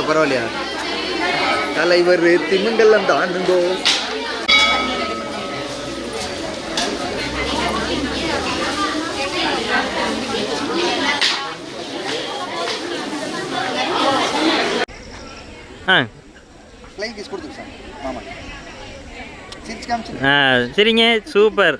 பரவாயில்லையா? தலைவர் திமிங்கலம் தாண்டுங்கோ. சரிங்க, சூப்பர்.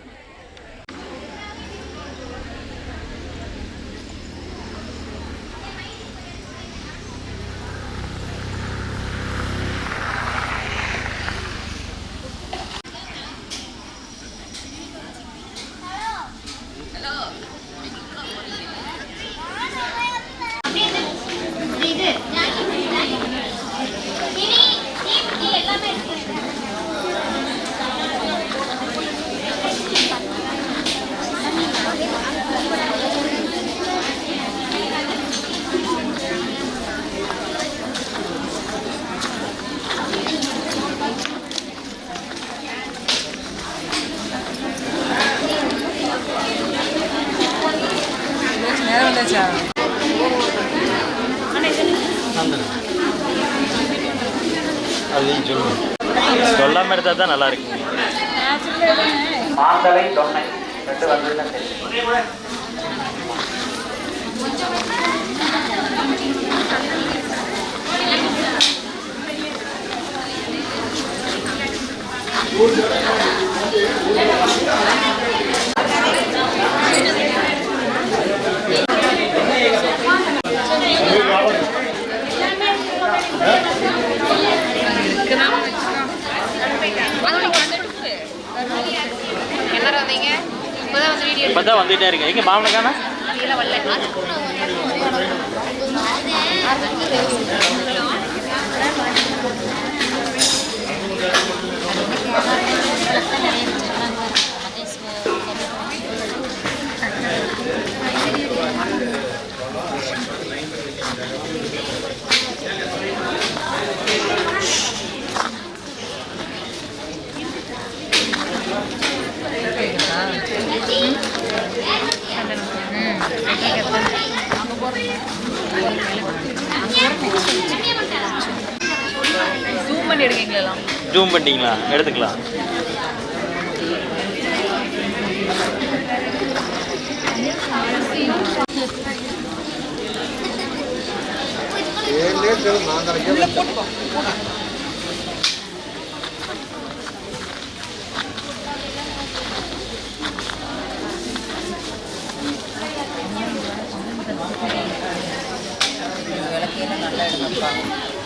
சொல்லாம எடுத்தா தான் நல்லா இருக்கு. மாந்தலை தொன்னை ரெண்டு வந்து இப்பதான் வந்துட்டே இருக்கு. எங்க மாமனுக்கான ஜூம் பண்ணிட்டீங்களா? எடுத்துக்கலாம்.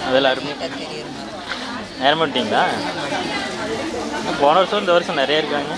அதெல்லாம் அருமை. நேரம் பண்ணிட்டீங்களா? போன வருஷம் இந்த வருஷம் நிறைய இருக்காங்க.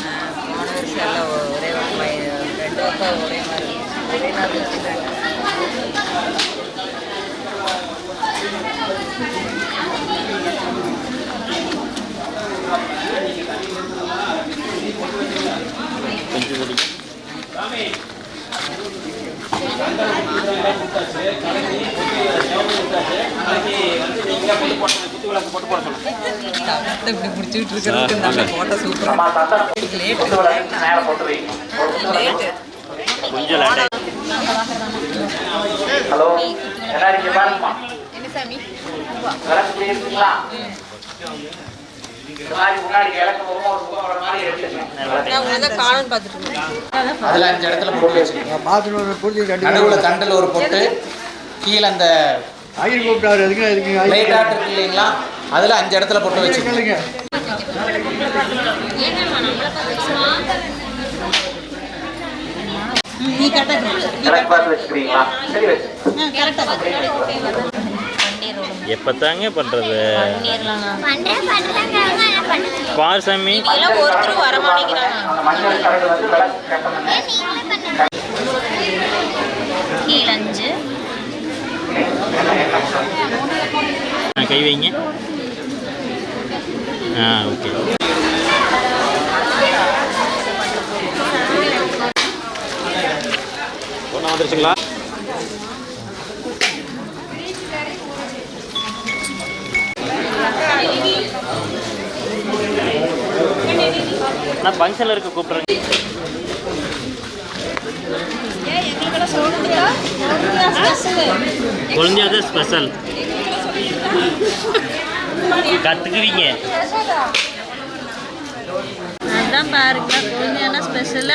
ஹலோ, அதுல 5 இடத்துல போட்டு வச்சுக்கோங்க. நடுவுல தண்டில் ஒரு பொட்டு, கீழே அந்த லைட் ஆட் இருக்கு இல்லைங்களா, அதுல 5 இடத்துல போட்டு வச்சுக்கோங்க. எப்பத்தாங்க பண்றது? பாரசாமி ஒருத்தரும் வர மாட்டேங்கிறாங்க. கை வைங்க. ஓகே. ஒன்றா வந்துருச்சுங்களா? நான் ஃபங்க்ஷனில் இருக்க கூப்பிட்றேன். குழந்தையாக ஸ்பெஷல் கற்றுக்குவீங்க. அதான் பாருங்க குழந்தையான ஸ்பெஷல்.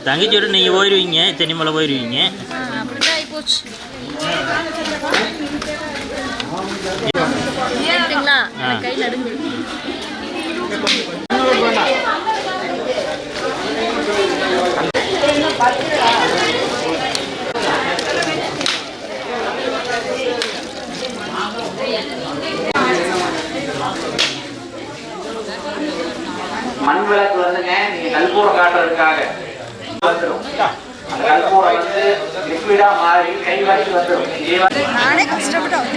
தங்கச்சியோட நீங்கள் போயிடுவீங்க, சென்னிமலை போயிடுவீங்க. அப்படிதான் ஆகிப்போச்சு. கை நடுங்க. மண் விளக்கு வந்துங்க நீங்க கல்பூரம் காட்டுறதுக்காக வந்துடும். அந்த கல்பூரம் வந்து லிக்விடா மாறி கை வரைக்கும் வந்துடும். நானே கஷ்டப்பட்டோம்.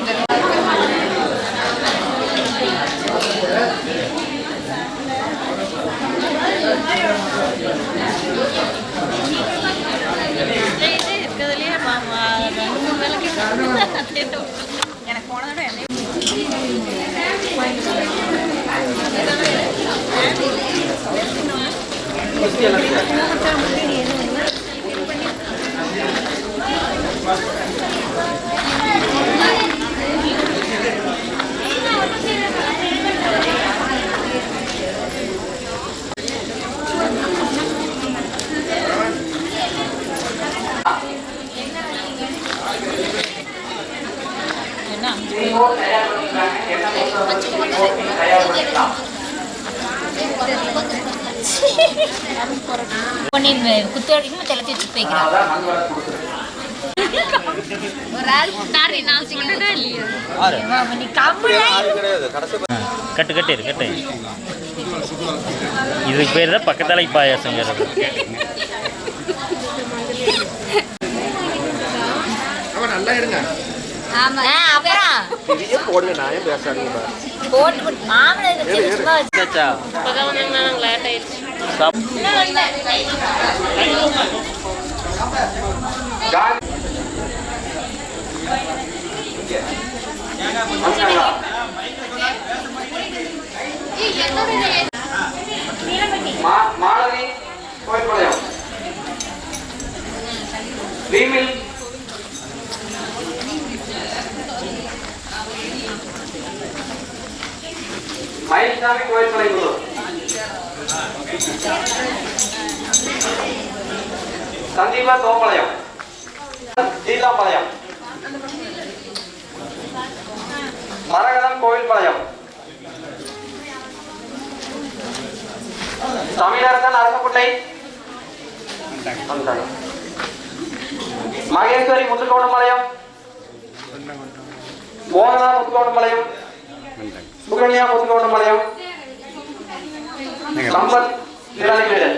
இருக்கிறதுலயே எனக்கு போனதோட என்ன குத்து அடிக்கும் தெளத்தி வச்சு போய்க்கிறேன். கட்டு கட்டு கட்டு. இதுக்கு பேர் தான் பக்கத்தலை பாயாசங்கிறது. நல்லா எடுங்க. போடுங்க. நான் பேசாதீங்க. மாலவி கோயில்பாளையம் வீமில் மயில்சாமி கோயில்பாளையம் சந்தீபா தோப்பாளையம் ஜீதாபாளையம் மரகதம் கோயில்பாளையம் தமிழரசன் அரசக்குட்டை மகேஸ்வரி முத்துக்கோணம்பாளையம் மோகனா முத்துக்கோணம்பாளையம் சுகன்யா முத்துக்கோணம்பாளையம் சம்பத் வீடு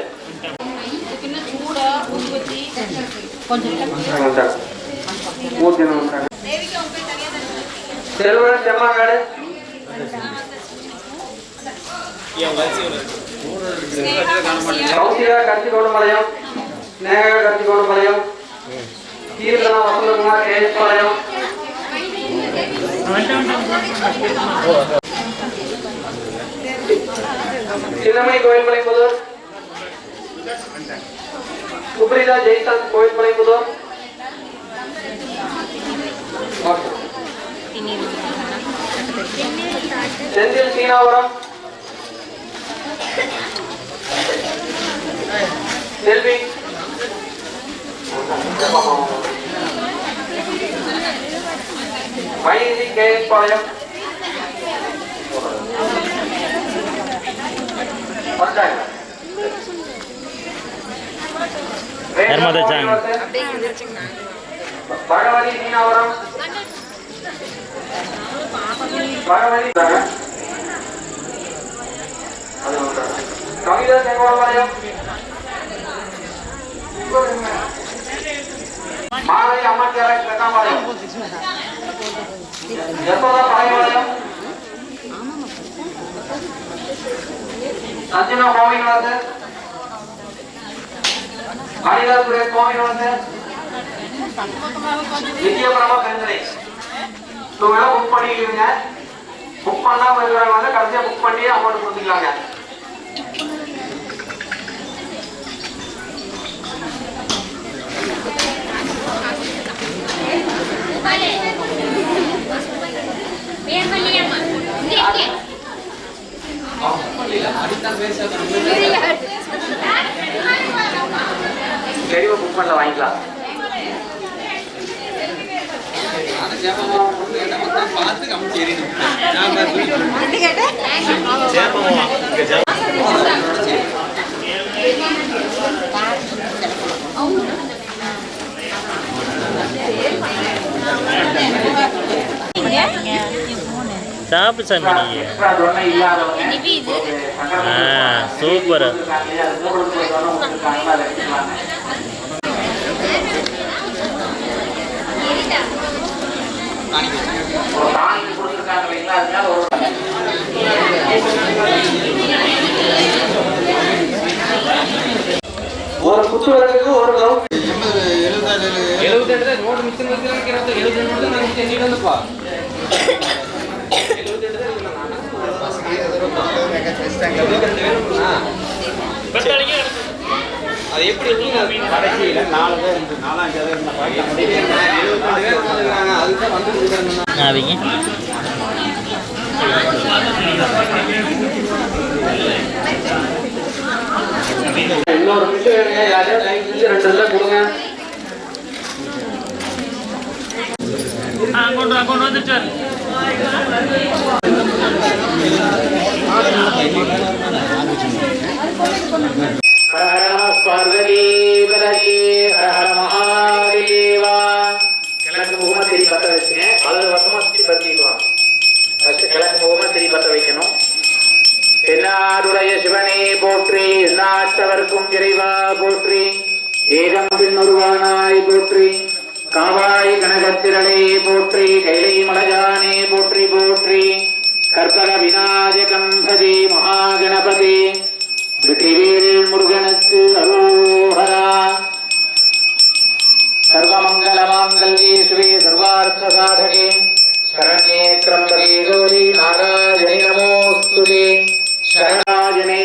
செல்வன் செம்மாங்காடு கௌசிகா கட்சிகோணம்பாளையம் ஸ்னேகா கட்சிகோணம்பாளையம் கீர்த்தனா வசந்தகுமார் கேஎஸ்பாளையம் சின்னமணி கோயில்பாளையம் புதூர் சுப்ரீதா ஜெய்சந்த் கோயில்பாளையம் புதூர் செந்தில் சீனாபுரம் செல்வி மைதி கேஎஸ் பாளையம் பகவதி மீனாவரம் பகவதி கவிதா செங்கோடபாளையம் மாலை அம்மத்தியாரை கட்டாம்பாளையம் யசோதா பாளையம் சஞ்சனா கோவிநாதன் அனிதா சுரேஷ் கோவிநாதன் வித்யாபிரமா பெருந்தலை இவங்க புக் பண்ணிக்கிறீங்க. புக் பண்ணாம இருக்கிறவங்க வந்து கடைசியா புக் பண்ணி அமௌண்ட் கொடுத்துக்கலாங்க. தெளிவா புக் பண்ணல வாங்கிக்கலாம். சாப்பிடு சாமி நீங்கள். சூப்பர். ஒரு குத்துவரத்துக்கு ஒரு ரவுண்ட் 78 நோட் மிஷின் வச்சிருக்கேன் 78 நோட் நான் மிஷின் நீடந்தப்பா 78 அது எப்படி இருக்கு கடைசியில 4 பேர் இருந்து 4 5 பேர் பாக்கி 72 பேர் வந்திருக்காங்க. அதுக்கு வந்து அவங்க இன்னொரு மிஷின் வேணுங்க. யாரையா டைம் செஞ்சு 2 இதில் கொடுங்க. கொண்டு வந்துட்டார். ஹர ஹர நம பார்வதி பதகி ஹர ஹர மகாதேவா. கிழக்கு முகமா திரி பற்ற வச்சுங்க. வலது பக்கமா சுற்றி பற்றிடுவாங்க. ஃபர்ஸ்ட் கிழக்கு முகமா திரி பற்ற வைக்கணும். தென்னாடுடைய சிவனே போற்றி, நாட்டவர்க்கும் இறைவா போற்றி, ஏகம் பின்னுருவானாய் போற்றி, காவாய் கனகத்திரளே போற்றி, கைலை மலையானே போற்றி போற்றி, கற்பக விநாயகம் பதி மகாகணபதி, வெற்றிவேல் முருகனுக்கு அரோஹரா. சர்வமங்கல மாங்கல்யே சிவே சர்வார்த்த சாதகே சரண்யே த்ரம்பகே கௌரி நாராயணி நமோஸ்துதே. சரணாஜனே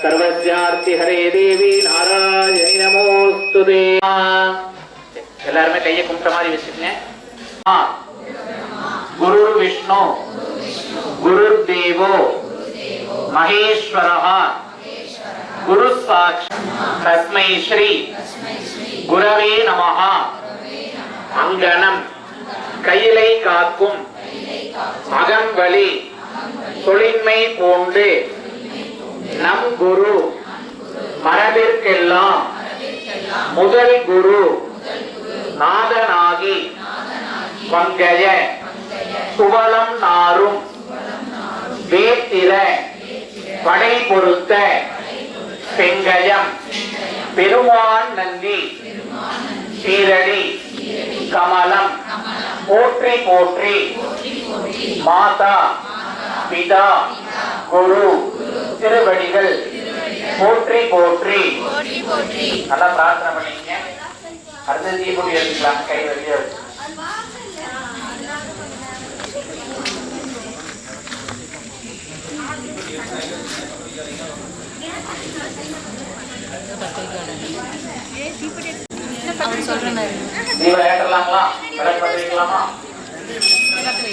சர்வஸ்யார்த்தி ஹரே தேவி நாராயணி நமோஸ்துதே. எல்லாருமே கையை கும்பிட்ட மாதிரி வச்சுக்கங்க. குரு விஷ்ணு குரு தேவோ மகேஸ்வரஹ குரு சாட்சாத் தஸ்மை ஸ்ரீ குரவே நமஹ. அங்கனம் கையிலை காக்கும் அகம்பலி தொழின்மை போன்று நம் குரு மரபிற்கெல்லாம் முதல் குரு நாதனாகி பங்கஜ சுவலம் நாரும் வேத்திர படை பொருத்த செங்கஜம் பெருமான் நந்தி சீரடி கமலம் போற்றி போற்றி மாதா பிதா குரு திருவடிகள் போற்றி போற்றி. நல்லா பிரார்த்தனை பண்ணிக்கங்க. அடுத்த தீபொடி எடுத்துக்கலாம். கை வெளியே தீபம் ஏற்றலாங்களா? விளக்கு பத்திரிக்கலாமா?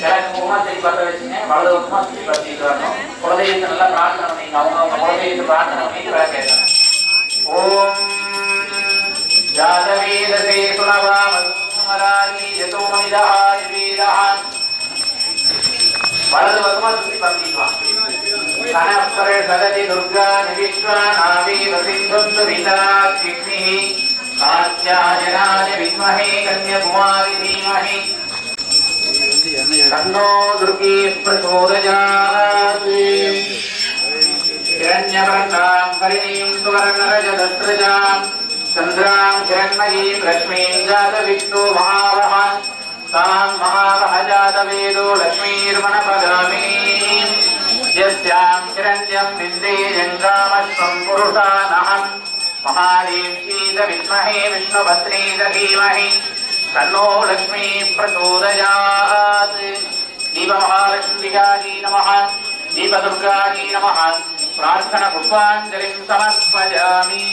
கிழக்கு முகமா சரி பற்ற வச்சுங்க. வலது பக்கமா சுற்றி பற்றிட்டு வரணும். குலதெய்வத்தை நல்லா பிரார்த்தனை பண்ணிங்க. அவங்க குலதெய்வத்தை பிரார்த்தனை பண்ணிட்டு விளக்கு ஏற்றணும். ஓம் ஜாதவேதே சுனவா மதுமராணி யதோ மனிதஹாய் வீரஹான். வலது பக்கமா சுற்றி பற்றிக்கலாம். கனப்பரே சததி துர்கா நிவிஸ்வா நாவி வசிந்து விதா சிக்னி காத்யாயனாய வித்மஹே கன்யகுமாரி தீமஹி தன்னோ துர்கீ பிரச்சோதயாத். हिरण्यवर्णां हरिणीं सुवर्णरजतस्रजां चन्द्रां हिरण्मयीं लक्ष्मीं जातविष्णु महावः तां महावः जातवेदो लक्ष्मीर्मणपगामिनीं यस्यां हिरण्यं विन्दे जङ्गामश्वं पुरुषानहं महादेव चीद विद्महे विष्णुभद्रे धीमहि तन्नो लक्ष्मी प्रचोदयात्. दीपमहालक्ष्मीकायै नमः. दीपदुर्गायै नमः. प्रार्थना पुष्पाञ्जलिं समर्पयामि.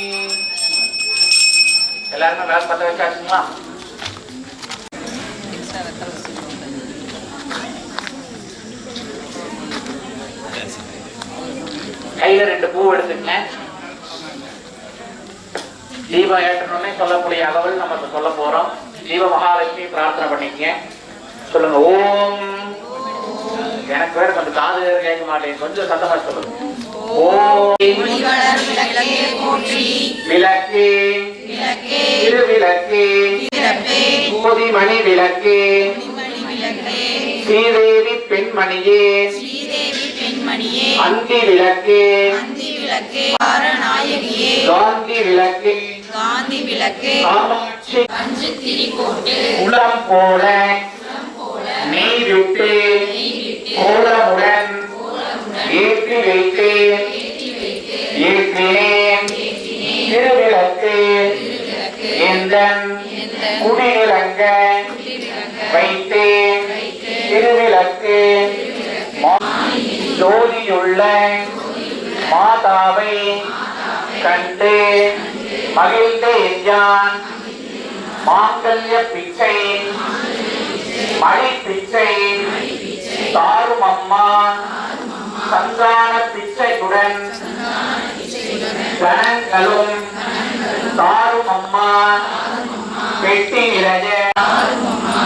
எல்லாருமே விளக்கு பற்ற வச்சாச்சுங்களா? கையில 2 பூ எடுத்துக்கங்க. தீபம் ஏற்றணும்னே சொல்லக்கூடிய அகவல் நம்ம சொல்ல போறோம். தீப மகாலட்சுமி பிரார்த்தனை பண்ணிக்கங்க. சொல்லுங்க. ஓம். எனக்கு வேற கொஞ்சம் காது கேட்க மாட்டேன், கொஞ்சம் சத்தமா சொல்லுங்க. ஓம் விளக்கே திருவிளக்கே கோதிமணி விளக்கே ஸ்ரீதேவி பெண்மணியே அந்தி விளக்கே காந்தி விளக்கே குளம் போல நெய் விட்டு கோலமுடன் ஏற்றி வைத்தேன் ஏற்றினேன் திருவிளக்கு எந்தன் குடியிறங்க வைத்தேன் திருவிளக்கு ஜோதியுள்ள மாதாவை கண்டு மகிழ்ந்த எஞ்சான் மாங்கல்ய பிச்சை மணி பிச்சை தாரும் அம்மா சந்தான பிச்சையுடன் கணங்களும் தாரும் அம்மா பெட்டி நிறைய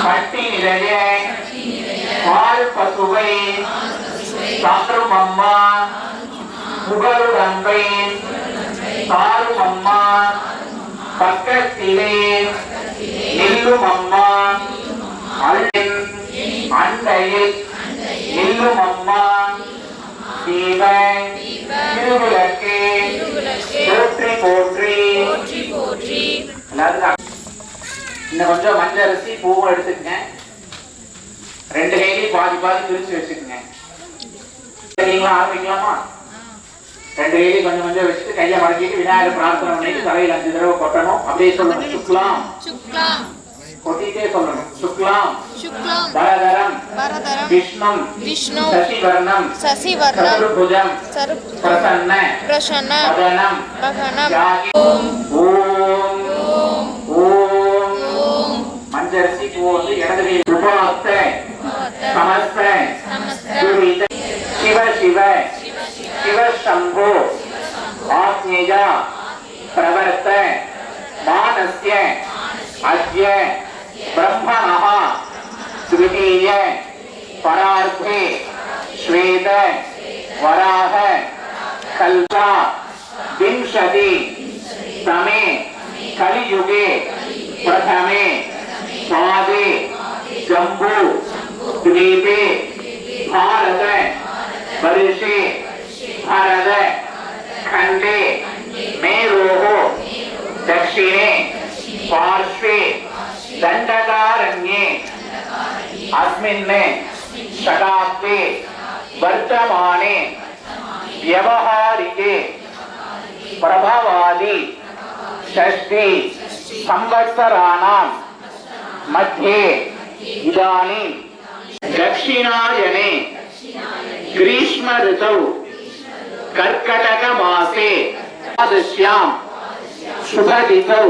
பட்டி நிறைய பால் பசுவை தாரும் அம்மா புகழுடன்பை தாரும் அம்மா பக்கத்திலே நில்லும் அம்மா அண்டையில் நில்லும் அம்மா தீப திருவிளக்கு போற்றி போற்றி. இன்னும் கொஞ்சம் மஞ்சள் அரிசி பூவும் எடுத்துக்கங்க. 2 கையிலையும் பாதி பாதி பிரிச்சு வச்சுக்கோங்க. சரிங்களா? ஆரம்பிக்கலாமா? 2 கையிலையும் கொஞ்சம் கொஞ்சம் வச்சுட்டு கையை மடக்கிட்டு விநாயகர் பிரார்த்தனை பண்ணிட்டு தலையில் 5 தடவை கொட்டணும். அப்படியே சொல்லணும். சுக்லாம் கொட்டிட்டே சொல்லணும். சுக்லாம் பரதரம் விஷ்ணும் சசிவர்ணம் சதுர்புஜம் பிரசன்ன வதனம் ஓம் ஓம். மஞ்சரிசி பூ வந்து இடது கையில் உபவாத்த சமஸ்த சிவ சிவ சிவ சம்போ ஆத்மேயா பிரவர்த்த மானஸ்ய அத்ய ब्रह्मणः द्वितीय परार्थे श्वेत वराह कल्पा विंशति तमे कलियुगे प्रथमे पादे जम्बू द्वीपे भारत वर्षे भारत खंडे मेरोः दक्षिणे पार्श्वे दंडकारण्ये अस्मिन् शताब्दे वर्तमाने व्यवहारिके प्रभावादि षष्ठी संवत्सराणां मध्ये इदानीं दक्षिणायने ग्रीष्म ऋतौ कर्कटक मासे द्वादश्यां शुभतिथौ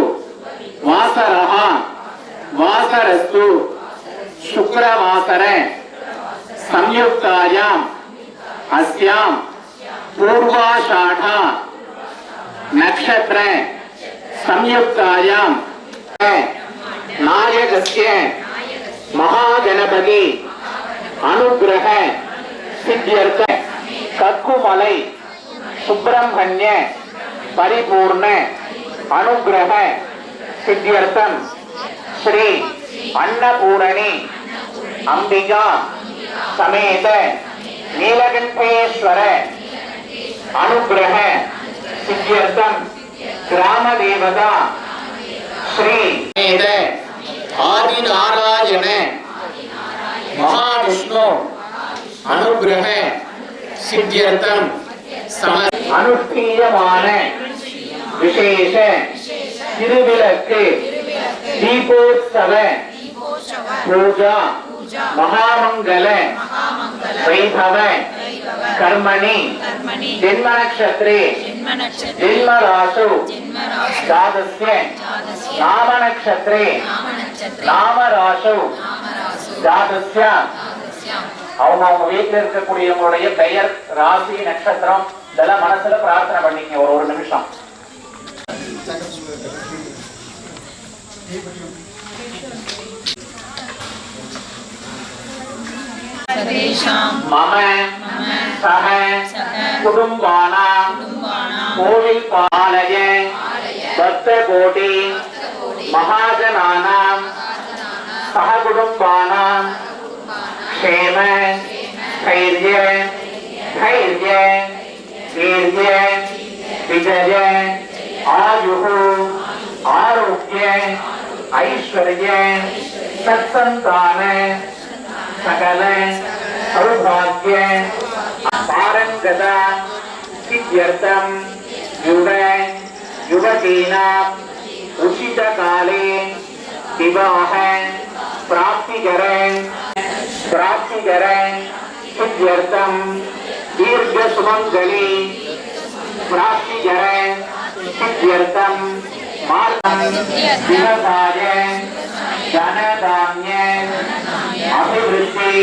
वासरः वासरस्तु शुक्रवासर संयुक्तायाम् अस्यां पूर्वाषाढ़ नक्षत्र संयुक्तायां नायकस्य महागणपति अनुग्रह सिद्ध्यर्थ कक्कुमलै सुब्रह्मण्य परिपूर्ण अनुग्रह सिद्ध्यर्थम श्री अन्नपूर्णी अंबिका समेत नीलकंठेश्वर अनुग्रह सिद्ध्यर्थम ग्राम देवता श्री आदि नारायण महाविष्णु अनुग्रह सिद्ध्यर्थम अनुष्ठीयमान विशेष तिरुविलक्कु दीपोत्सव पूजा महामंगल वैभव कर्मणि जन्म नक्षत्रे जन्म राशौ जातस्य नाम नक्षत्रे नाम राशौ जातस्य அவங்க வீட்டுல இருக்கக்கூடியவங்களுடைய பெயர் ராசி நட்சத்திரம் இதெல்லாம் மனசுல பிரார்த்தனை பண்ணிக்க ஒரு நிமிஷம். மம சஹ குடும்பானாம் கோவில் பாலய பக்த கோடி மகாஜனானாம் சஹ குடும்பானாம் क्षेम धैर्य धैर्य वीर्य विजय आयुः आरोग्य ऐश्वर्य सत्संतान सकल सौभाग्य पारंगता सिद्ध्यर्थम युव युवतीनां उचित काले विवाह प्राप्ति करें सिद्ध्यर्थम दीर्घ सुमंगली प्राप्ति करें सिद्ध्यर्थम मार्गं विहताय धनधान्य अभिवृद्धि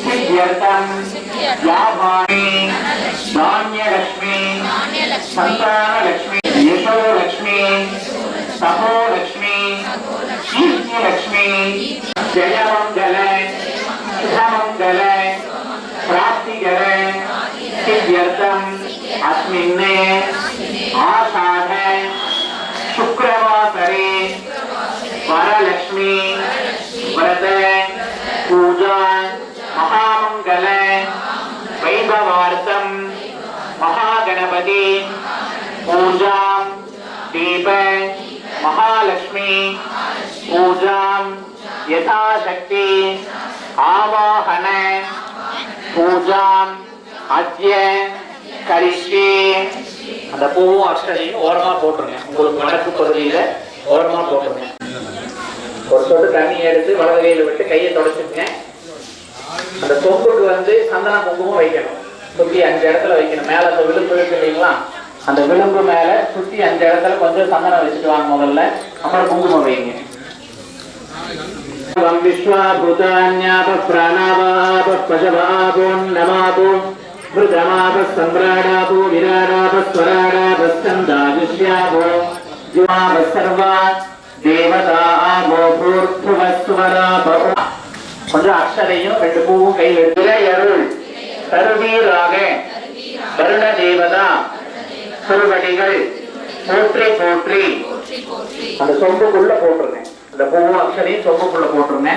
सिद्ध्यर्थम लाभानि धान्यलक्ष्मी संतानलक्ष्मी यशोलक्ष्मी तपोलक्ष्मी कीर्तिलक्ष्मी जयमंगल शुभमंगल प्राप्ति करें सिद्ध्यर्थम अस्मिन् आषाढ़ शुक्रवासरे वरलक्ष्मी व्रत पूजा महामंगल वैभवार्थम महागणपति पूजा दीप महालक्ष्मी पूजा यथाशक्ति आवाहन पूजा अद्य करिष्ये அந்த பூவும் அஷ்டரையும் ஓரமா போட்டுருங்க. உங்களுக்கு வடக்கு பகுதியில ஓரமா போட்டுருங்க. ஒரு சொட்டு தண்ணி எடுத்து வலது கையில விட்டு கையை தொடச்சுங்க. அந்த சொம்புக்கு சந்தன குங்குமம் வைக்கணும். சுத்தி 5 இடத்துல வைக்கணும். மேல அந்த விளிம்பு இருக்கு இல்லைங்களா, அந்த விளிம்பு மேல சுத்தி 5 இடத்துல கொஞ்சம் சந்தனம் வச்சுட்டு வாங்க முதல்ல. அப்புறம் குங்குமம் வைங்க. विश्वाभूतान्याप प्राणावाप पशवापो नमापो मृदमाप सम्राडापो विराडाप स्वराडाप स्कन्दाविष्यापो युवाप सर्वा देवतापो भूर्भुवस्वरापो கொஞ்சம் அக்ஷரையும் 2 பூவும் கையில் எடுத்து அருள் தருவீராக வருண தேவதா திருவடிகள் போற்றி போற்றி அந்த சொம்புக்குள்ள போட்டுருங்க. இந்த பூவும் அக்ஷரையும் சொம்புக்குள்ள போட்டுருங்க.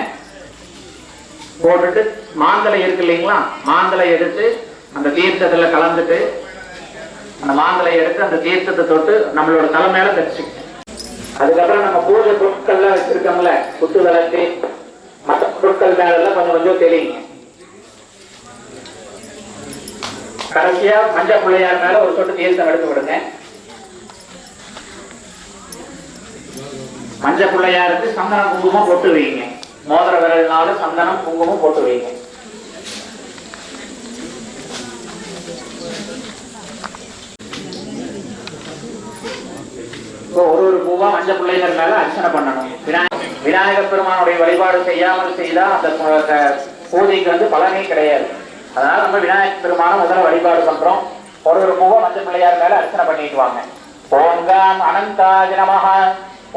போட்டுட்டு மாந்தலை இருக்கு இல்லைங்களா, மாந்தலை எடுத்து அந்த தீர்த்தத்துல கலந்துட்டு அந்த மாந்தலை எடுத்து அந்த தீர்த்தத்தை தொட்டு நம்மளோட தலை மேல தச்சுங்க. அதுக்கப்புறம் நம்ம பூஜை பொருட்கள்லாம் வச்சிருக்கோம்ல, குத்து விளக்கு மற்ற பொருட்கள் மேல கொஞ்சம் கொஞ்சம் தெளிங்க. கடைசியா மஞ்சள் பிள்ளையார் மேல ஒரு சொட்டு தீர்த்தம் எடுத்து விடுங்க. மஞ்சள் பிள்ளையாருக்கு சந்தனம் குங்குமம் போட்டு வைங்க. மோதிர விரல்னால சந்தனம் குங்குமம் போட்டு வைங்க. ஒரு பூவா மஞ்சள் பிள்ளையார் மேல அர்ச்சனை பண்ணணும். விநாயகர் பெருமானுடைய வழிபாடு செய்யாமல் செய்தா அந்த பூஜைக்கு பலனே கிடையாது. அதனால நம்ம விநாயகர் பெருமான முதல்ல வழிபாடு பண்றோம். ஒரு பூவா மஞ்சள் பிள்ளையார் மேல அர்ச்சனை பண்ணிட்டு வாங்க. ஓம் காம் அனந்தாய நமஹ,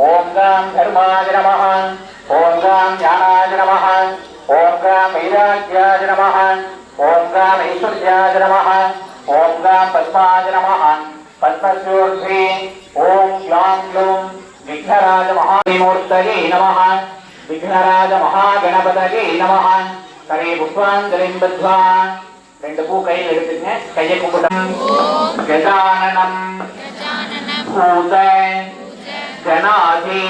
ஓம் காம் தர்மாய நமஹ, ஓம் காம் ஞானாய நமஹ, ஓம் காம் வைராக்யாய நமஹ, ஓம் காம் ஐஸ்வர்யாய நமஹ, ஓம் காம் பத்மாய நமஹ, பத்மஸ்யோர்த்தி ஓம் க்ளாம் க்ளூம் விக்னராஜ மகாமூர்த்தயே நமஹ, விக்னராஜ மகாகணபதயே நமஹ. கரை புஷ்பாஞ்சலிம் பத்வா 2 பூ கையில் எடுத்துங்க. கையை கும்பிட்டோம். கஜானனம் பூத கணாதி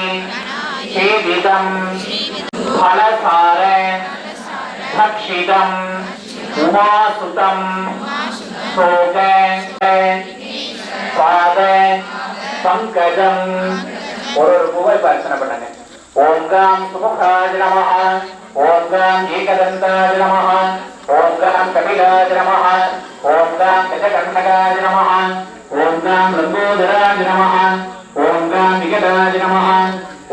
சேவிதம் ஃபலசார பக்ஷிதம் உமாசுதம் சோக பாத பங்கஜம். ஒரு பூவை அர்ச்சனை பண்ணுங்க. ஓம் காம் சுமுகாய நமஹ, ஓம் காம் ஏகதந்தாய நமஹ, ஓம் காம் கபிலாய நமஹ, ஓம் காம் கஜகர்ணகாய நமஹ, ஓம் காம் லம்போதராய நமஹ, ஓம் गणाधिपाय नमः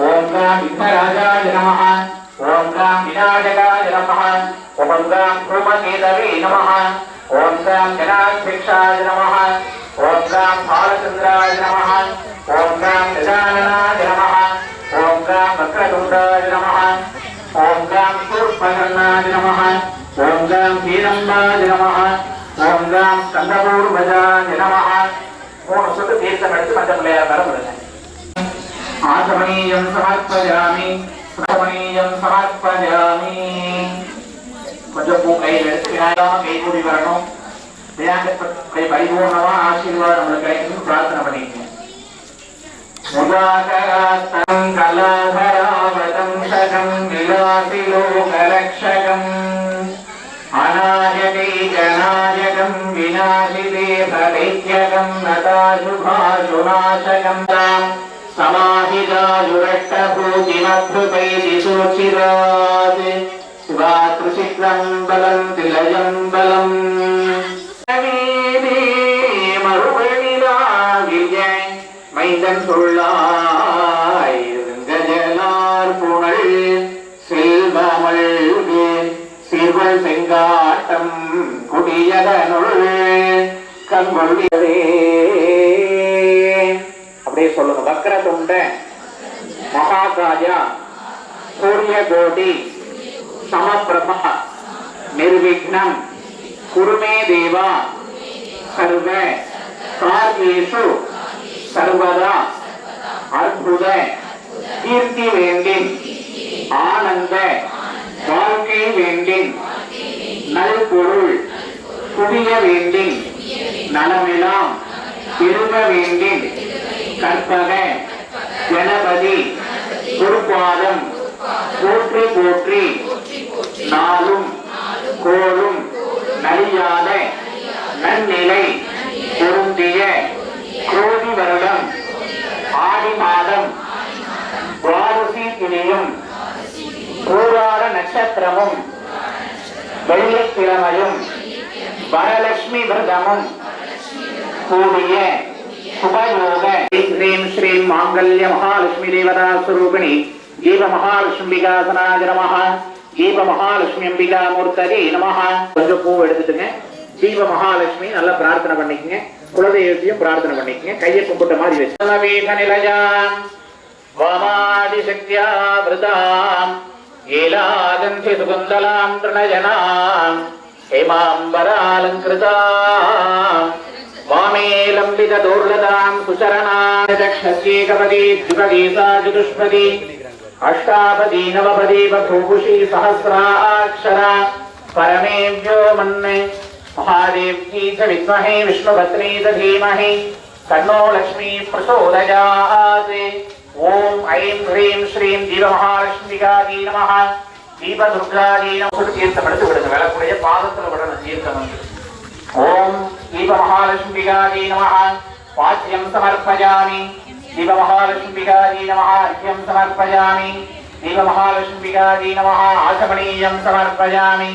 ओम गं विघ्नराजाय नमः ओम गं विनायकाय नमः ओम गं धूमकेतवे नमः ओम गं गणाध्यक्षाय नमः ओम गं बालचंद्राय नमः ओम गं गजाननाय नमः ओम गं वक्रतुण्डाय नमः ओम गं शूर्पकर्णाय नमः ओम गं हीरम्बाय नमः ओम गं स्कंदपूर्वजाय नमः மூணு சொட்டு தீர்த்தம் எடுத்து மஞ்சள் பிள்ளையார் மேல விடுங்க ஆசமணியம் சமர்ப்பயாமி சமணியம் சமர்ப்பயாமி கொஞ்சம் பூ கையில் எடுத்து விநாயகமா கை கூடி வரணும் விநாயகர் பரிபூர்ணமா ஆசீர்வாதம் நம்மளுக்கு கிடைக்கணும்னு பிரார்த்தனை பண்ணிக்கணும் முதாகராஸ்தம் கலாதராவதம் சகம் விலாசிலோகலக்ஷகம் अनायकैकनायकं विनाशिते फलैक्यकं नताशुभाशुनाशकं समाहितायुरष्टभूतिमभ्युपैति सूचिरात् शिवातृशिक्रं बलं तिलयं बलम् மறுபடிலாவிய மைந்தன் சொல்லாய் கஜலார் புனல் செல்வமல்கு சிறுவள் செங்காட்டம் குடியதனுள் கண்கொள்ளியதே அப்படியே சொல்லுங்க வக்ரதுண்ட மகாகாயா சூரிய கோடி சமப்பிரபா நிர்விக்னம் குருமே தேவா சர்வ காரியேஷு சர்வதா அற்புத கீர்த்தி வேண்டின் ஆனந்த வாழ்க்கை வேண்டின் நல்பொருள் குவிய வேண்டின் நலமெல்லாம் பெருக வேண்டின் கற்பக கணபதி பொறுப்பாதம் போற்றி போற்றி நாளும் கோளும் நலியாத நன்னிலை பொருந்திய கோடி வருடம் ஆடி மாதம் துவாதசி திணியும் பூராட நட்சத்திரமும் வெள்ளிக்கிழமையும் வரலட்சுமி விரதமும் கூடிய சுபயோக ஸ்ரீம் ஸ்ரீம் மாங்கல்ய மகாலட்சுமி தேவதா ஸ்வரூபிணி ஜீவ மகாலட்சுமிகாசனாய நமஹ ஜீவ மகாலட்சுமி அம்பிகா மூர்த்ததே நமஹ. கொஞ்சம் பூ எடுத்துட்டுங்க. ஜீவ மகாலட்சுமி நல்லா பிரார்த்தனை பண்ணிக்கங்க. குலதெய்வத்தையும் பிரார்த்தனை பண்ணிக்கங்க. கையை கும்பிட்ட மாதிரி வச்சு நிலையாம் வாமாதி சக்தியா விரதாம் ஏலாகந்தி சுகுந்தலாம் திருணஜனாம் ஹேமாம்பராலங்கிருதாம் வாமே லம்பித தோர்லதாம் சுசரணாம் தக்ஷஸ்யேகபதி ஜுகதீசா ஜுதுஷ்பதி அஷ்டாபதி நவபதி பபூஷி சஹஸ்ராட்சரா பரமேவ்யோ மன்மே மகாதேவ்யி ச வித்மஹே விஷ்ணுபத்னி ச தீமஹி தன்னோ லக்ஷ்மீ பிரசோதயாத். ஓம் ஐம் ஹ்ரீம் ஸ்ரீம் ஜீவ மகாலட்சுமிகாதி நமஹ ஜீவ துர்காதி நமஹ. தீர்த்தம் எடுத்து விடுங்க. விளக்குடைய பாதத்தில் விடணும் தீர்த்தம் வந்து. ஓம் ஜீவ மகாலட்சுமிகாதி நமஹ வாச்சியம் சமர்ப்பயாமி ஜீவ மகாலட்சுமிகாதி நமஹ அர்க்யம் சமர்ப்பயாமி ஜீவ மகாலட்சுமிகாதி நமஹ ஆசமணீயம் சமர்ப்பயாமி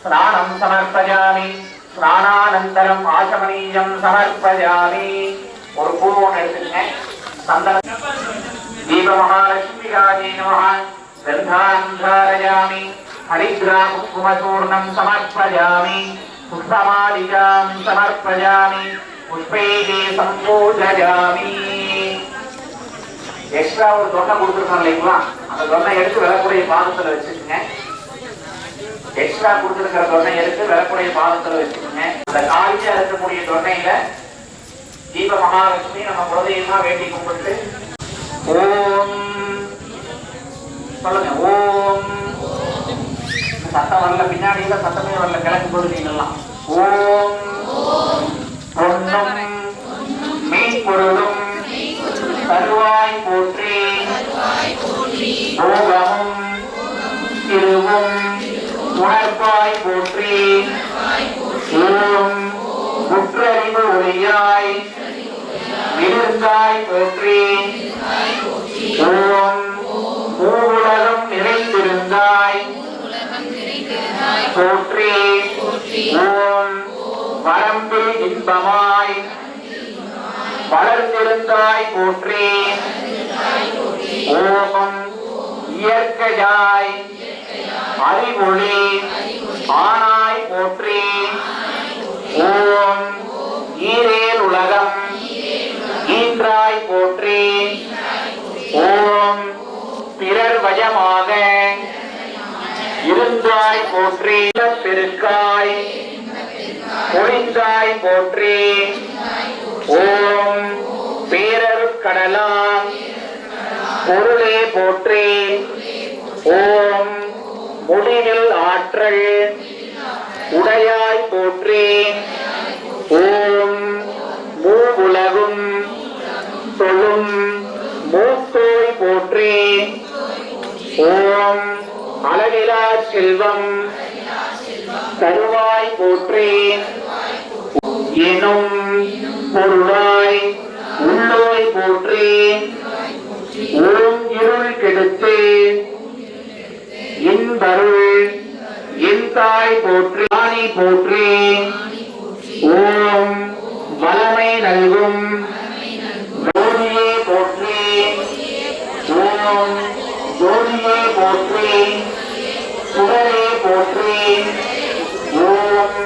ஸ்நானம் சமர்ப்பயாமி ஸ்நானானந்தரம் ஆசமணீயம் சமர்ப்பயாமி. ஒரு பூவன் எடுத்துங்க. சந்தன ஜீவ மகாலட்சுமிகாதி நமஹ கந்தான் தாரயாமி ஹரித்ராகுமசூர்ணம் சமர்ப்பயாமி புஷ்பமாலிகாம் சமர்ப்பயாமி புஷ்பைகே சம்பூஜயாமி. எக்ஸ்ட்ரா ஒரு தொண்டை கொடுத்துருக்கோம் இல்லைங்களா, அந்த தொண்டை எடுத்து விளக்குடைய பாதத்துல வச்சுக்கோங்க. எக்ஸ்ட்ரா கொடுத்துருக்கிற தொண்டை எடுத்து விளக்குடைய பாதத்துல வச்சுக்கோங்க. அந்த காலியா இருக்கக்கூடிய தொண்டையில ஜீவ மகாலட்சுமி நம்ம குலதெய்வமா வேண்டி கும்பிட்டு ஓம் சொல்லுங்க. ஓம் சத்தம் வரல, பின்னாடி சத்தமே வரல, கிழக்கு பொருளீங்கெல்லாம். ஓம் பொன்னும் மெய்ப்பொருளும் தருவாய் போற்றி போகமும் திருவும் உணர்வாய் போற்றி ஓம் முற்றறிவு ஒளியாய் மிருந்தாய் போற்றி ஓம் மூவுலகம் நிறைந்திருந்தாய் போற்றி ஓம் வரம்பில் இன்பமாய் வளர்ந்திருந்தாய் போற்றி ஓம் இயற்கையாய் அறிவொளி ஆனாய் போற்றி. ஓம் ஈரேல் உலகம் ஈன்றாய் போற்றி. ஓம் பிறர் வயமாக இருந்தாய் போற்றி. பெருக்காய் பொழிந்தாய் போற்றி. ஓம் பேரர் கடலாம் பொருளே போற்றி. ஓம் முடிவில் ஆற்றல் உடையாய் போற்றி. ஓம் மூவுலகும் தொழும் மூத்தோய் போற்றி. ஓம் அளவிலா செல்வம் தருவாய் போற்றி. எனும் பொருளாய் உள்ளோய் போற்றி. ஓம் இருள் கெடுத்து இன்பருள் என் தாய் போற்றி. ஆணி போற்றி. ஓம் வளமை நல்கும் ஜோதியே போற்றி. ஓம் ஜோதியே போற்றி. சுடரே போற்றி. ஓம்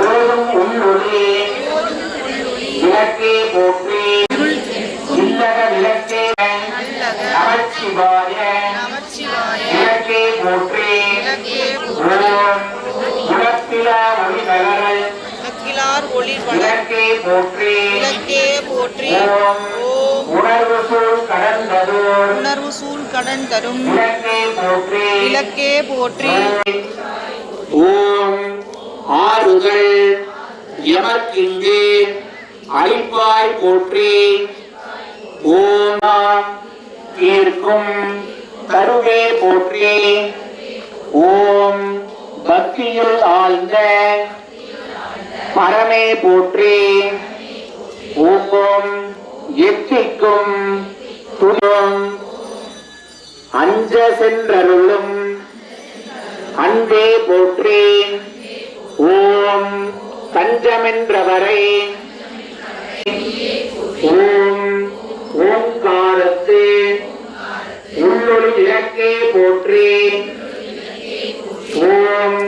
ஓடும் உள்ளொளி விளக்கே போற்றி. இல்லக விளக்கே நமச்சிவாய விளக்கே போற்றி. ஓம் உலப்பிலா ஒளி நகரல் விளக்கே போற்றி. ஓம் உணர்வு சூழ் கடன் தரும் விளக்கே போற்றி. ஓம் ஆறுகள் எமர்க்கிங்கு அழிப்பாய் போற்றி. ஓம் தீர்க்கும் தருவே போற்றி. ஓம் பக்தியில் ஆழ்ந்த பரமே போற்றி. ஓம் எத்திக்கும் துணம் அஞ்ச சென்றருளும் அன்பே போற்றி. ஓம் தஞ்சமென்றவரை ஓம் ஓங்காரத்து உள்ளொளி விளக்கே போற்றி. ஓம்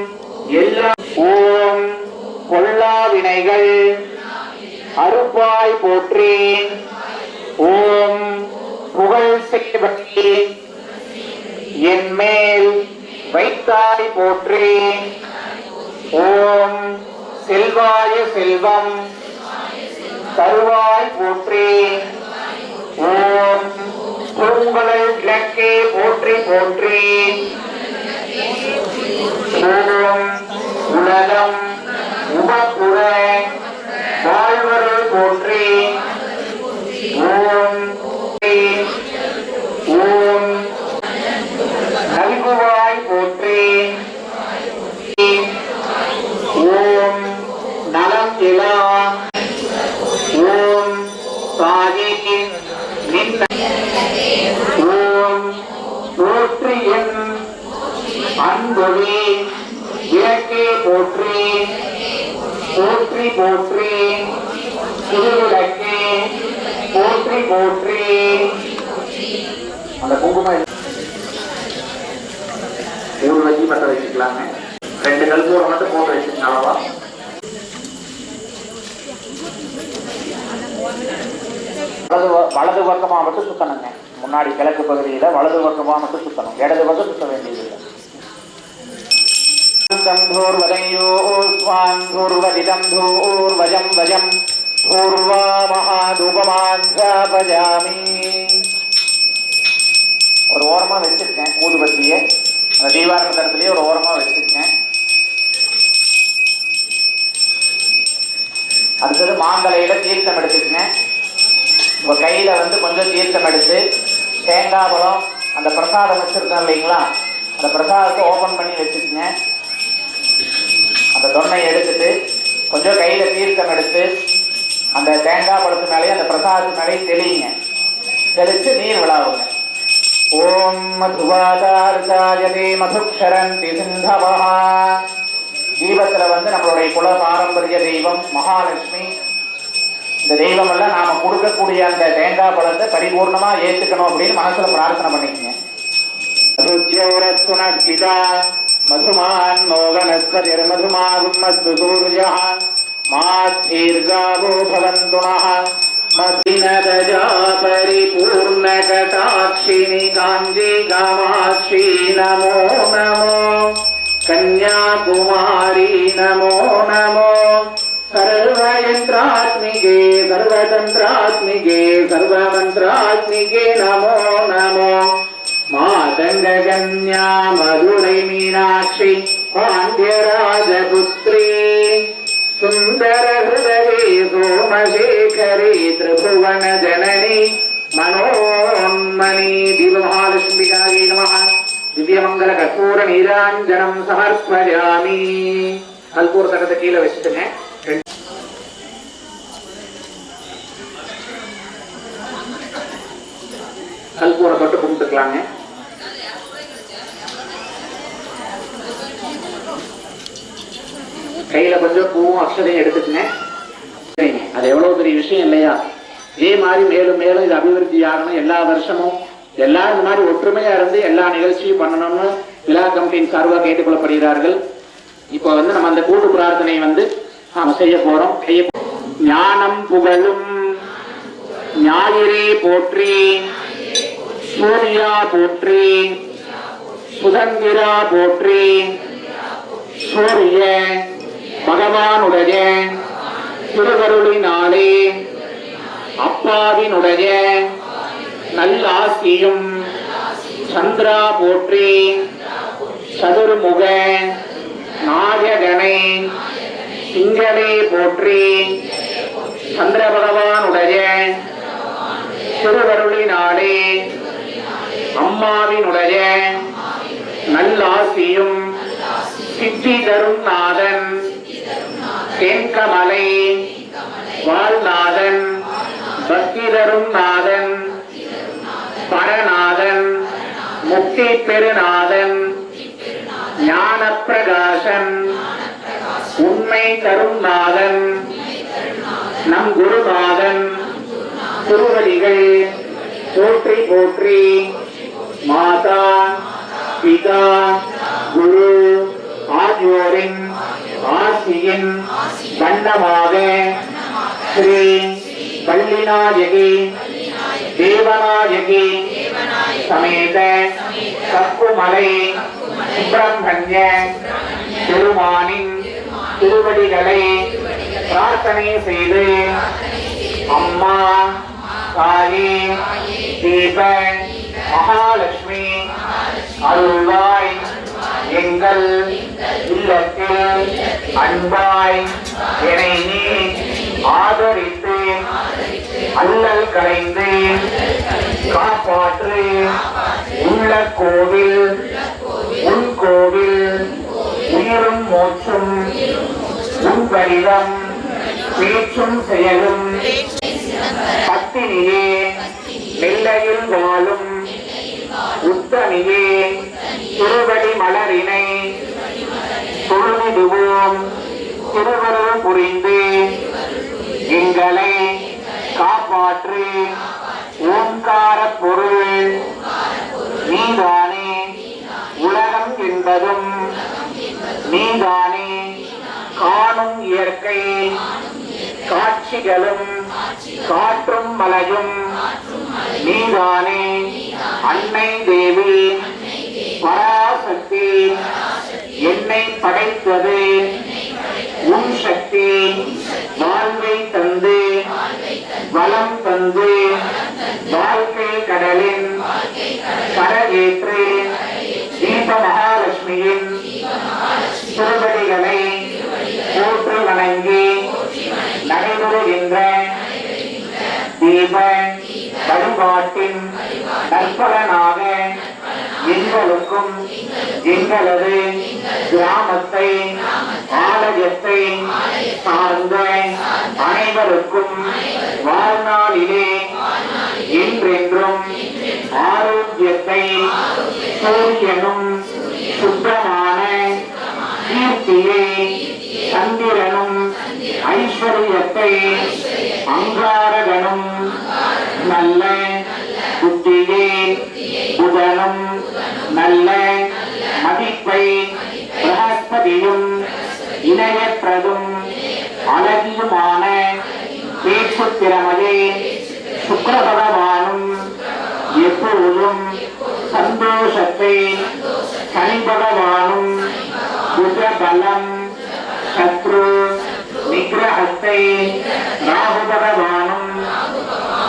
எல்லா ஓம் கொல்லா வினைகள் அறுப்பாய் போற்றி. ஓம் புகழ் செய்வதே என் மேல் வைத்தாய் போற்றி. ஓம் செல்வாய செல்வம் தருவாய் போற்றி. ஓம் பூங்கடல் விளக்கே போற்றி போற்றி. ஓம் உலகம் உபப்புற வாழ்வருள் போற்றி. ஓம் ஓம் நல்குவாய் போற்றி. ஓம் நலம் இலா ஓம் சாகி நின் ஓம் போற்றி என் அன்பொழி விளக்கே போற்றி. போற்றி போற்றி திருவிளக்கே போற்றி போற்றி. அந்த குங்குமம் மூணு வச்சு பற்ற வச்சுக்கலாங்க. 2 கல்பூரம் மட்டும் போட்டு வச்சுக்கோங்க. அளவா வலது பக்கமா மட்டும் சுத்தணுங்க. முன்னாடி கிழக்கு பகுதியில வலது பக்கமா மட்டும் சுத்தணும். இடது பக்கம் சுத்த வேண்டியது. ஒரு ஓரமா வச்சிருக்கேன் ஊதுபத்தியை. அந்த தீபாவளி தரத்துலயே ஒரு ஓரமா வச்சிருக்கேன். அடுத்தது மாங்கலையில தீர்த்தம் எடுத்துக்கங்க. உங்க கையில கொஞ்சம் தீர்த்தம் எடுத்து தேங்காய் பழம் அந்த பிரசாதம் வச்சிருக்கோம் இல்லைங்களா, அந்த பிரசாதத்தை ஓபன் பண்ணி வச்சுக்கங்க. அந்த தொன்னையை எடுத்துட்டு கொஞ்சம் கையில தீர்த்தம் எடுத்து அந்த தேங்காய் பழத்து மேலேயே அந்த பிரசாதத்து மேலேயே தெளியுங்க. தெளிச்சு நீர் விழாவுங்க. ஓம் மதுவாதாரிதாயதே மதுக்ஷரந்தி சிந்தவா. தீபத்துல நம்மளுடைய குல பாரம்பரிய தெய்வம் மகாலட்சுமி இந்த தெய்வம் எல்லாம் நாம கொடுக்கக்கூடிய அந்த தேங்காய் பழத்தை பரிபூர்ணமா ஏத்துக்கணும் அப்படின்னு மனசுல பிரார்த்தனை பண்ணிக்கங்க. மதுமான் மோகனஸ்வதிர்மதுமாகும்மஸ்து சூர்யா மாதீர்காவோ பவந்துனः மதினதஜா பரிபூர்ணகடாட்சிணி காஞ்சி காமாட்சி நமோ நமோ கன்யாகுமாரி நமோ நமோ सर्वयंत्रात्मिके सर्वतंत्रात्मिके सर्वमंत्रात्मिके नमो नमो मातंगकन्या मधुरै मीनाक्षी पाण्ड्यराजपुत्री सुंदर हृदये सोमशेखरे त्रिभुवन जननी मनोन्मणि दिव्यमहालक्ष्मीकायै नमः दिव्यमंगल कर्पूर नीरांजनं समर्पयामि कर्पूर तकते कीले वच्चिட்டுங்க கல்பூரை தொட்டு கும்பிட்டுக்கலாங்க. கையில கொஞ்சம் பூவும் அக்ஷதையும் எடுத்துக்கங்க. அது எவ்வளவு பெரிய விஷயம் இல்லையா? இதே மாதிரி மேலும் மேலும் இது அபிவிருத்தி ஆகணும். எல்லா வருஷமும் எல்லாரும் இந்த மாதிரி ஒற்றுமையா இருந்து எல்லா நிகழ்ச்சியும் பண்ணணும்னு விழா கமிட்டியின் சார்பாக கேட்டுக்கொள்ளப்படுகிறார்கள். இப்போ நம்ம அந்த கூட்டு பிரார்த்தனை நாம செய்ய போறோம். ஞானம் புகழும் ஞாயிறே போற்றி சூர்யா போற்றி சுதந்திரா போற்றி சூரிய பகவானுடைய திருவருளினாலே அப்பாவினுடைய நல்லாசியும் சந்திரா போற்றி சதுர்முக நாயகனை சிங்களே போற்றி சந்திர பகவானுடைய திருவருளினாலே அம்மாவினுடைய நல்லாசியும் சித்தி தரும் நாதன் தென்கமலை வாழ்நாதன் பக்தி தரும் நாதன் பரநாதன் முக்தி பெருநாதன் ஞான பிரகாசன் உண்மை தரும் நாதன் நம் குருநாதன் திருவடிகள் போற்றி போற்றி மாதா பிதா குரு ஆகியோரின் ஆசியின் வண்ணமாக ஸ்ரீ வள்ளிநாயகி தேவநாயகி சமேத கப்புமலை சுப்பிரமணிய பெருமானின் திருவடிகளை பிரார்த்தனை செய்து அம்மா தாயே தீப மகாலட்சுமி அருள்வாய் எங்கள் இல்லத்தில் அன்பாய் என்னை நீ ஆதரித்து அல்லல் களைந்து காப்பாற்று உள்ள கோவில் உன் கோவில் உயிரும் மூச்சும் உன் வடிவம் பேச்சும் செயலும் பத்தினியே நெல்லையில் வாழும் உத்தமியே திருவடி மலரினை தொழுதிடுவோம் திருவருள் புரிந்து எங்களை காப்பாற்று ஓங்கார பொருள் நீதானே உலகம் என்பதும் நீதானே காணும் இயற்கை காட்சிகளும் காற்றும் மலையும் நீதானே அன்னை தேவி பராசக்தி என்னை படைத்தது உன் சக்தி வாழ்வை தந்து வளம் தந்து வாழ்க்கை கடலின் கரையேற்று தீப மகாலட்சுமியின் திருவடிகளை போற்று வணங்கி நடைபெறுகின்ற தீப வழிபாட்டின் நற்பலனாக எங்களுக்கும் எங்களது கிராமத்தை ஆலயத்தை சார்ந்த அனைவருக்கும் வாழ்நாளிலே என்றென்றும் ஆரோக்கியத்தை சூரியனும் சுத்தமான கீர்த்தியை சந்திரனும் ஐஸ்வர்யத்தை அங்காரகனும் நல்ல புத்தியே புதனும் நல்ல மதிப்பை பிரகஸ்பதியும் இணையற்றதும் அழகியுமான பேச்சு திறமையை சுக்கிர பகவானும் எப்பொழுதும் சந்தோஷத்தை சனி பகவானும் புஜபலம் சத்ரு நிகிரகத்தை ராகு பகவானும்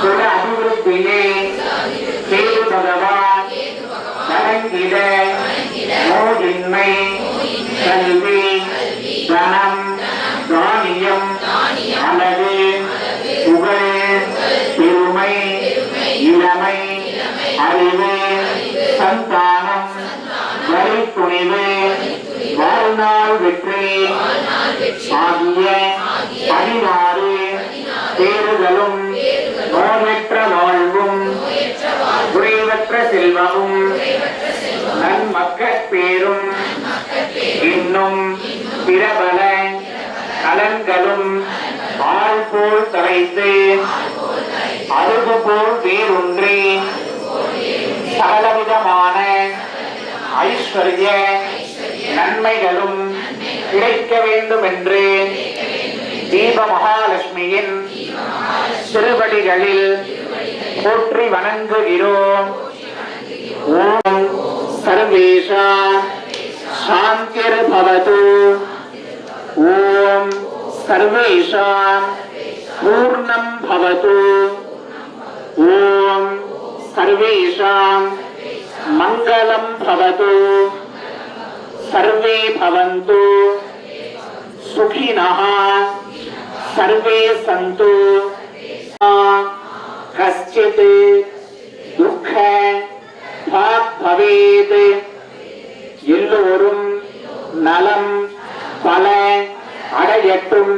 சுர அபிவிருத்தியை கேது பகவான் கலங்கிட நோயின்மை கல்வி தனம் தானியம் அழகு புகழ் பெருமை இளமை அறிவு சந்தானம் வரி துணிவு வாழ்நாள் வெற்றி ஆகிய 16 பேறுகளும் நோயற்ற வாழ்வும் குறைவற்ற செல்வமும் நன்மக்கட் பேரும் இன்னும் பிரபல நலன்களும் ஆள் போல் தலைத்து அருகு போல் வேறொன்றி சகலவிதமான ஐஸ்வர்ய நன்மைகளும் கிடைக்க வேண்டும் என்று தீப மகாலட்சுமியின் திருவடிகளில் போற்றி வணங்குகிறோம். ஓம் சர்வேஷா சாந்திர் பவது. ஓம் சர்வேஷா பூர்ணம் பவது. ஓம் சர்வேஷா மங்களம் பவது. सर्वे भवन्तु सुखिनः सर्वे सन्तु कश्चित् दुःख भाग् भवेत्. எல்லோரும் நலம் பல அடையட்டும்.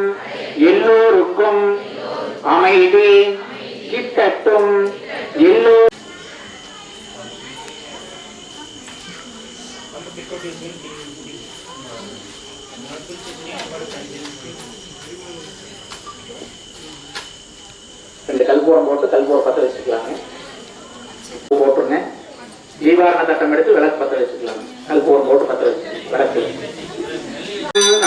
எல்லோருக்கும் அமைதி கிட்டட்டும். எல்லோரும் ரெண்டு கல்பூரம் போட்டு கல்பூரம் பற்ற வச்சுக்கலாங்க. போட்டுருங்க. ஜீவாரண தட்டம் எடுத்து விளக்கு பற்ற வச்சுக்கலாங்க. கல்பூரம் போட்டு பற்ற வச்சு விளக்கு.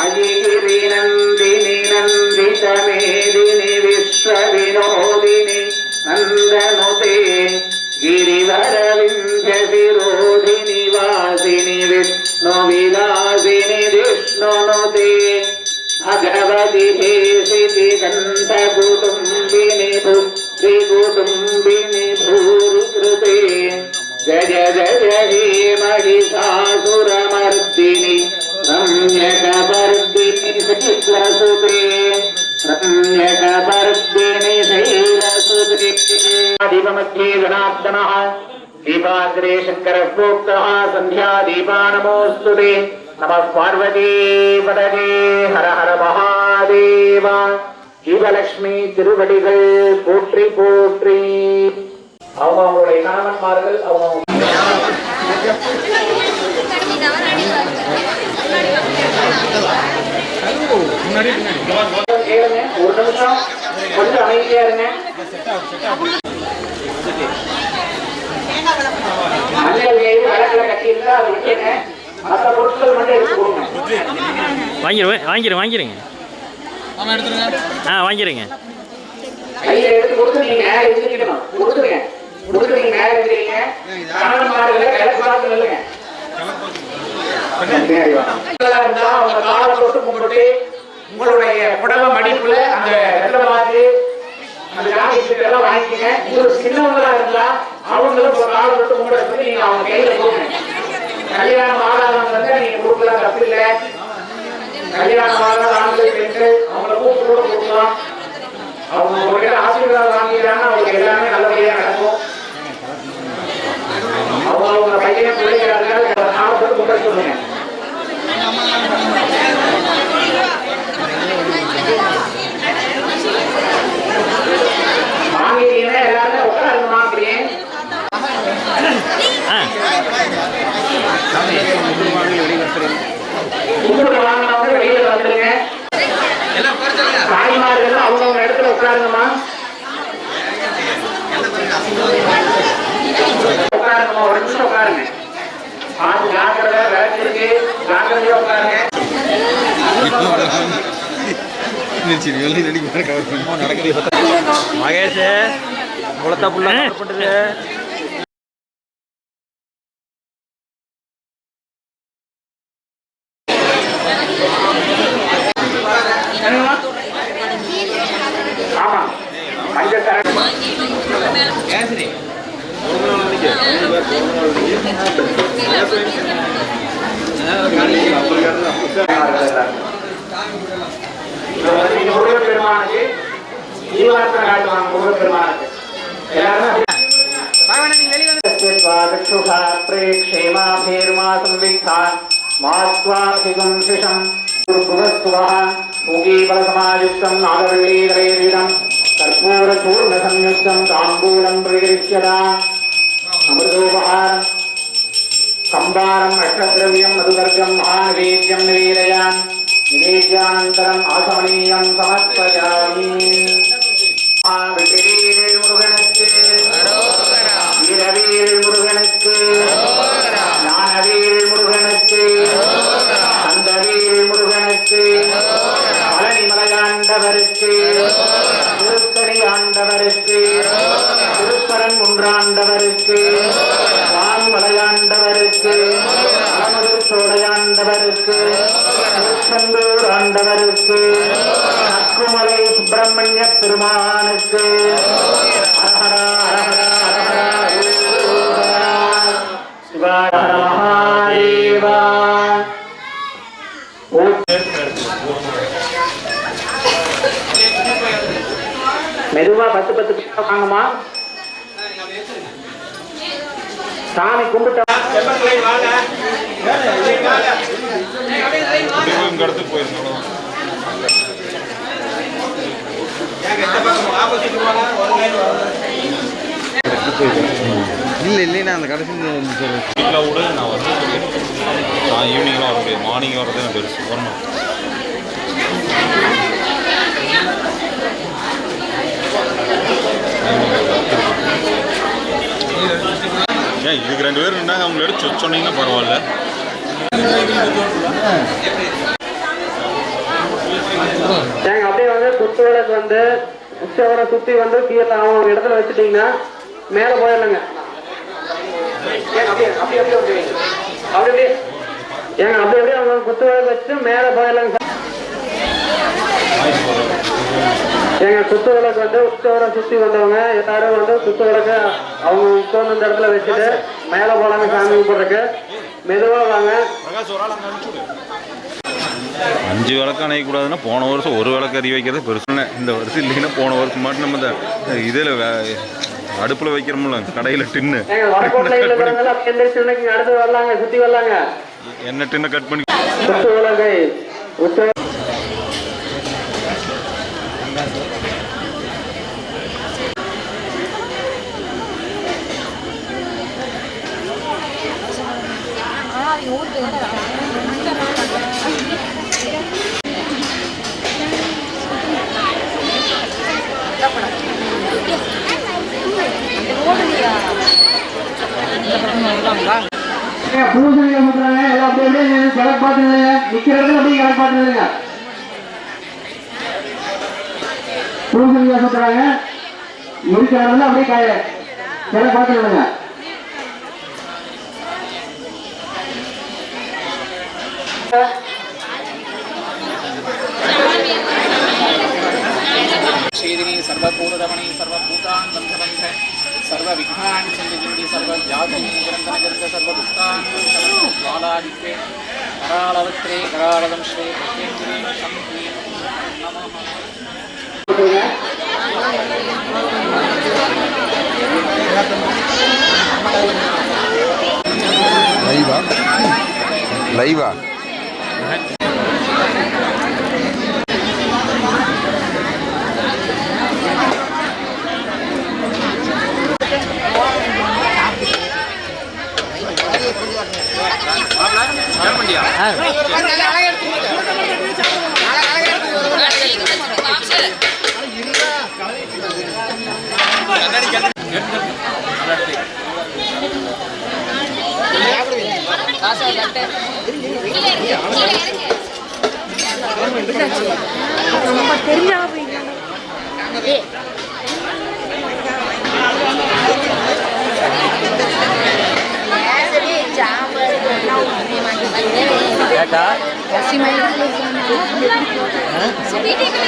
அஜிகிரி நந்தினி நந்தித மேதினி விஸ்வ வினோதினி நந்தனுதே गिरिवरविंद विरोधिनि वासिनि विष्णु विलासिनि विष्णुनुते भगवति हेसिति गन्ध कुटुम्बिनि भुक्ति कुटुम्बिनि भूरिकृते जय जय हे महिषासुरमर्दिनि रम्यकपर्दिनि शैलसुते रम्यकपर्दिनि शैलसुते दीपमध्ये गणार्दनः दीपाग्रे शङ्करः प्रोक्तः सन्ध्या दीपा नमोऽस्तुते नमः पार्वती पदगे हर हर महादेव ஜீவலட்சுமி திருவடிகள் போற்றி போற்றி. அவங்களுடைய கணவன்மார்கள் அவங்க கேளுங்க. ஒரு நிமிஷம் கொஞ்சம் அமைதியா இருங்க. மஞ்சள் ஏறி வழக்கில் கட்டியிருந்தா அதை விட்டுங்க. மற்ற பொருட்கள் மட்டும் எடுத்து கொடுங்க. வாங்கிருங்க. வாங்கிருங்க. கையில எடுத்து கொடுத்து நீங்க மேல எழுதிக்கணும். கொடுத்துருங்க. நீங்க மேல எழுதிருங்க. கணவன்மார்களை கிழக்கு நில்லுங்க. அவங்க காலை தொட்டு கும்பிட்டு உங்களுடைய புடவை மடிப்புல அந்த வெள்ளமாக்கு அந்த காய்கறி எல்லாம் வாங்கிக்கங்க. உங்களுக்கு சின்னவங்களா இருந்தா அவங்களும் காலை தொட்டு கும்பிட சொல்லி நீங்க அவங்க கையில கொடுங்க. கல்யாணம் ஆகாதவங்க வந்து நீங்க கொடுக்கலாம், தப்பு இல்லை. கல்யாணம் ஆகாத ஆண்கள் பெண்கள் அவங்கள கூப்பிட்டு கூட கொடுக்கலாம். அவங்க உங்ககிட்ட ஆசீர்வாதம் வாங்கிக்கிறாங்கன்னா அவங்களுக்கு எல்லாமே நல்லபடியா நடக்கும். அவங்க பையனை பிள்ளைங்க காலை தொட்டு கும்பிட சொல்லுங்க. வாங்கிட்டீங்கன்னா எல்லாருமே உட்காருமா அப்படியே வாங்கினவங்க வெளியில வந்துருங்க. தாய்மார்கள் அவங்கவுங்க இடத்துல உட்காருங்கம்மா. உட்காருங்கம்மா, ஒரு நிமிஷம் உட்காருங்க. ஜாக்கிரதை, விளக்கிருக்கு, ஜாக்கிரதையா உட்காருங்க. மகேஷ் குளத்தா புள்ள பண்ணுறது ஆமா மஞ்சள் கரை முருகன் பெருமானுக்கு ஜீவார்த்தனை காட்டுவாங்க. முருகன் பெருமானுக்கு எல்லாரும் கற்பூரூர்ணசம்யுக்தம் தாம்பூலம் பிரகரிஷ்யதாம் அமிர்தோபகாரம் சம்பாரம் அஷ்டத்ரவியம் மதுவர்க்கம் மகாநவேத்யம் நிவேதயாம். நிவேத்யானந்தரம் ஆசமனீயம் சமர்ப்பயாமி. வெற்றிவேல் முருகனுக்கு, வீரவேல் முருகனுக்கு, ஞானவேல் முருகனுக்கு, சந்தவேல் முருகனுக்கு, பழனிமலையாண்டவருக்கு, திருத்தணி ஆண்டவருக்கு, திருப்பரன் குன்றாண்டவருக்கு, வான்மலையாண்டவருக்கு, அலமதுர் சோழையாண்டவருக்கு, திருச்செந்தூர் ஆண்டவருக்கு, அக்குமலை சுப்பிரமணிய பெருமானுக்கு ஹரஹரா ஹரஹரா ஹரஹரா சிவாய ஹர மகாதேவா. மெதுவா 10 வாங்கம்மா. சாமி கும்பிட்டா இல்லைன்னா அந்த கடைசி வீட்டில் விட நான் வந்து நான் ஈவினிங்லாம் வர முடியாது. மார்னிங் வரது எனக்கு பெருசு வரணும். ஏன் இதுக்கு 2 பேர் இருந்தாங்க, அவங்கள எடுத்து சொன்னீங்கன்னா பரவாயில்ல. அப்படியே வந்து குத்துவிளக்கு வந்து உற்சவரை சுத்தி வந்து கீழே அவங்க இடத்துல வச்சுட்டீங்கன்னா மேல போயிடலங்க. அப்படி ஏங்க அப்படி அவங்க குத்துவிளக்கு வச்சு மேல போயிடலங்க. எங்க குத்து விளக்கு வந்து உற்சவரை சுத்தி வந்தவங்க எல்லாரும் வந்து குத்து விளக்கு அவங்க உட்கார்ந்து இந்த இடத்துல வச்சுட்டு மேல போலாங்க சாமி கும்பிட்றதுக்கு. மெதுவா வாங்க. 5 விளக்கு அணையக்கூடாதுன்னா போன வருஷம் 1 விளக்கு அறி வைக்கிறது பெருசு. இந்த வருஷம் இல்லைன்னா போன வருஷம் மட்டும் நம்ம இந்த இதில் அடுப்பில் வைக்கிறோம்ல கடையில் டின்னு அடுத்து வரலாங்க, சுத்தி வரலாங்க. என்ன டின்னை கட் பண்ணி குத்து விளக்கை உற்சவ பூசணியை முட்டுறாங்க. எல்லாம் அப்படியே கணக்கு பார்த்துங்க. நிக்கிற இடத்துல அப்படியே கணக்கு பார்த்துங்க. பூசணியை சுத்துறாங்க. முடிக்கிற இடத்துல அப்படியே கணக்கு பார்த்துங்க. சேதினி சர்வபூதரமணி சர்வபூதான் பந்தபந்த சர்வவிக்னான் சந்திஜிண்டி சர்வஜாதனி நிரந்தனகர்க சர்வதுஷ்டான் ஜாலாதித்யே கராளவத்ரே கராளதம் ஸ்ரீ பிரத்யேந்திரே சம்ஹி நமः. லைவா ஏக்கா சொல்லுங்க